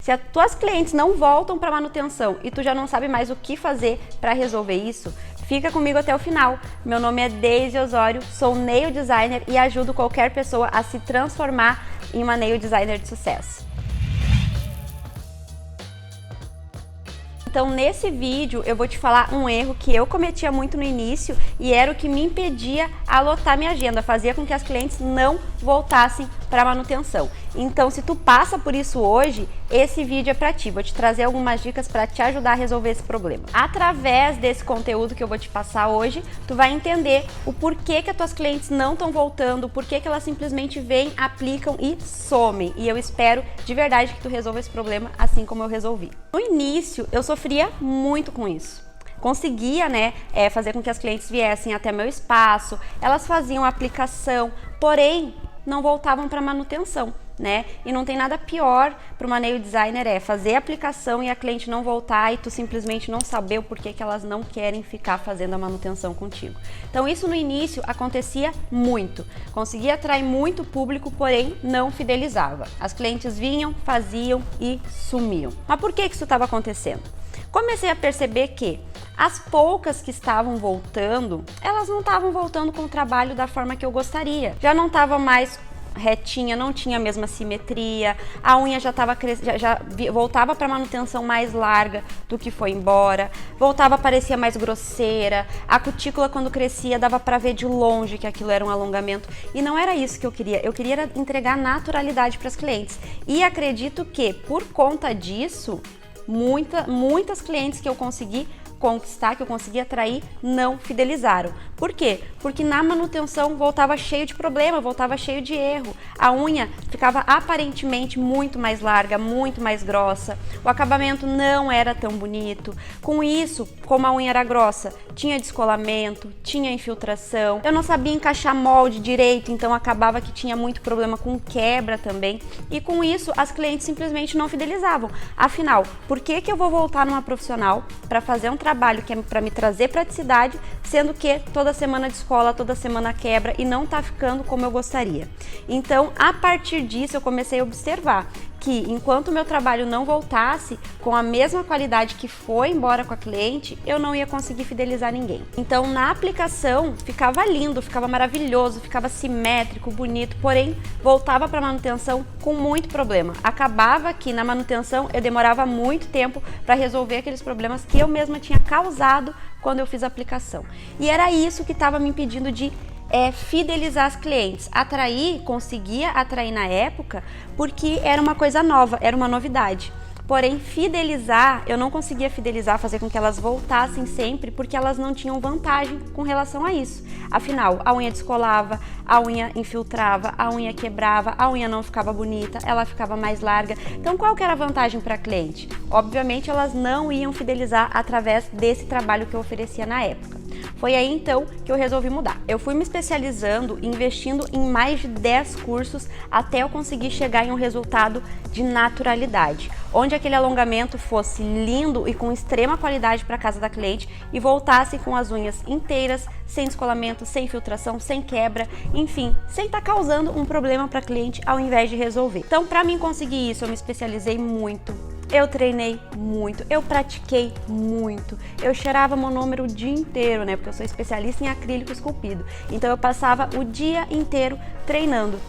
Se as tuas clientes não voltam para manutenção e tu já não sabe mais o que fazer para resolver isso, fica comigo até o final. Meu nome é Deise Osório, sou nail designer e ajudo qualquer pessoa a se transformar em uma nail designer de sucesso. Então, nesse vídeo, eu vou te falar um erro que eu cometia muito no início e era o que me impedia a lotar minha agenda, fazia com que as clientes não voltassem para manutenção. Então, se tu passa por isso hoje, esse vídeo é para ti. Vou te trazer algumas dicas para te ajudar a resolver esse problema. Através desse conteúdo que eu vou te passar hoje, tu vai entender o porquê que as tuas clientes não estão voltando, o porquê que elas simplesmente vêm, aplicam e somem. E eu espero de verdade que tu resolva esse problema assim como eu resolvi. No início, eu sofria muito com isso. Conseguia, fazer com que as clientes viessem até meu espaço, elas faziam a aplicação, porém não voltavam para manutenção, E não tem nada pior para uma nail designer fazer a aplicação e a cliente não voltar e tu simplesmente não saber o porquê que elas não querem ficar fazendo a manutenção contigo. Então isso no início acontecia muito. Conseguia atrair muito público, porém não fidelizava. As clientes vinham, faziam e sumiam. Mas por que isso estava acontecendo? Comecei a perceber que as poucas que estavam voltando, elas não estavam voltando com o trabalho da forma que eu gostaria. Já não estava mais retinha, não tinha a mesma simetria, a unha já estava já voltava para manutenção mais larga do que foi embora, voltava, parecia mais grosseira, a cutícula quando crescia dava para ver de longe que aquilo era um alongamento e não era isso que eu queria entregar naturalidade para as clientes. E acredito que por conta disso, muitas clientes que eu consegui conquistar, que eu consegui atrair, não fidelizaram. Por quê? Porque na manutenção voltava cheio de problema, voltava cheio de erro. A unha ficava aparentemente muito mais larga, muito mais grossa. O acabamento não era tão bonito. Com isso, como a unha era grossa, tinha descolamento, tinha infiltração. Eu não sabia encaixar molde direito, então acabava que tinha muito problema com quebra também. E com isso, as clientes simplesmente não fidelizavam. Afinal, por que eu vou voltar numa profissional para fazer um trabalho que é para me trazer praticidade, sendo que toda semana descola, toda semana quebra e não tá ficando como eu gostaria? Então, a partir disso, eu comecei a observar que enquanto o meu trabalho não voltasse com a mesma qualidade que foi embora com a cliente, eu não ia conseguir fidelizar ninguém. Então, na aplicação, ficava lindo, ficava maravilhoso, ficava simétrico, bonito, porém, voltava para manutenção com muito problema. Acabava que na manutenção eu demorava muito tempo para resolver aqueles problemas que eu mesma tinha causado quando eu fiz a aplicação. E era isso que estava me impedindo de fidelizar as clientes. Conseguia atrair na época porque era uma coisa nova, era uma novidade. Porém, fidelizar, eu não conseguia fidelizar, fazer com que elas voltassem sempre, porque elas não tinham vantagem com relação a isso. Afinal, a unha descolava, a unha infiltrava, a unha quebrava, a unha não ficava bonita, ela ficava mais larga. Então, qual que era a vantagem para a cliente? Obviamente, elas não iam fidelizar através desse trabalho que eu oferecia na época. Foi aí então que eu resolvi mudar. Eu fui me especializando, investindo em mais de 10 cursos até eu conseguir chegar em um resultado de naturalidade, onde aquele alongamento fosse lindo e com extrema qualidade para a casa da cliente e voltasse com as unhas inteiras, sem descolamento, sem filtração, sem quebra, enfim, sem estar causando um problema para a cliente ao invés de resolver. Então, para mim conseguir isso, eu me especializei muito. Eu treinei muito, eu pratiquei muito, eu cheirava monômero o dia inteiro, porque eu sou especialista em acrílico esculpido. Então eu passava o dia inteiro treinando,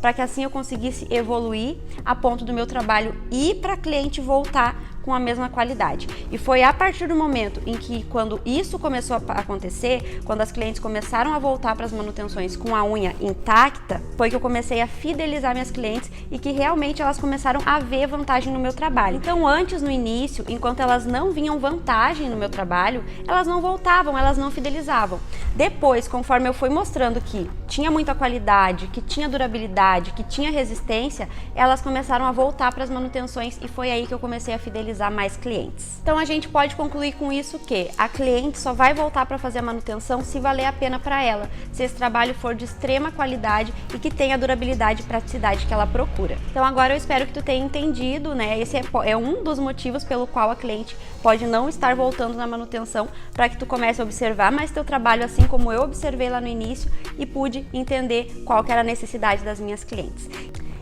para que assim eu conseguisse evoluir a ponto do meu trabalho ir para a cliente voltar com a mesma qualidade. E foi a partir do momento em que, quando isso começou a acontecer, quando as clientes começaram a voltar para as manutenções com a unha intacta, foi que eu comecei a fidelizar minhas clientes e que realmente elas começaram a ver vantagem no meu trabalho. Então, antes, no início, enquanto elas não vinham vantagem no meu trabalho, elas não voltavam, elas não fidelizavam. Depois, conforme eu fui mostrando que tinha muita qualidade, que tinha durabilidade, que tinha resistência, elas começaram a voltar para as manutenções e foi aí que eu comecei a fidelizar mais clientes. Então a gente pode concluir com isso que a cliente só vai voltar para fazer a manutenção se valer a pena para ela, se esse trabalho for de extrema qualidade e que tenha a durabilidade e praticidade que ela procura. Então agora eu espero que tu tenha entendido, Esse é um dos motivos pelo qual a cliente pode não estar voltando na manutenção, para que tu comece a observar mais teu trabalho, assim como eu observei lá no início e pude entender qual que era a necessidade das minhas clientes.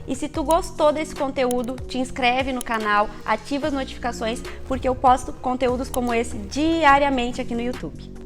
E se tu gostou desse conteúdo, te inscreve no canal, ativa as notificações, porque eu posto conteúdos como esse diariamente aqui no YouTube.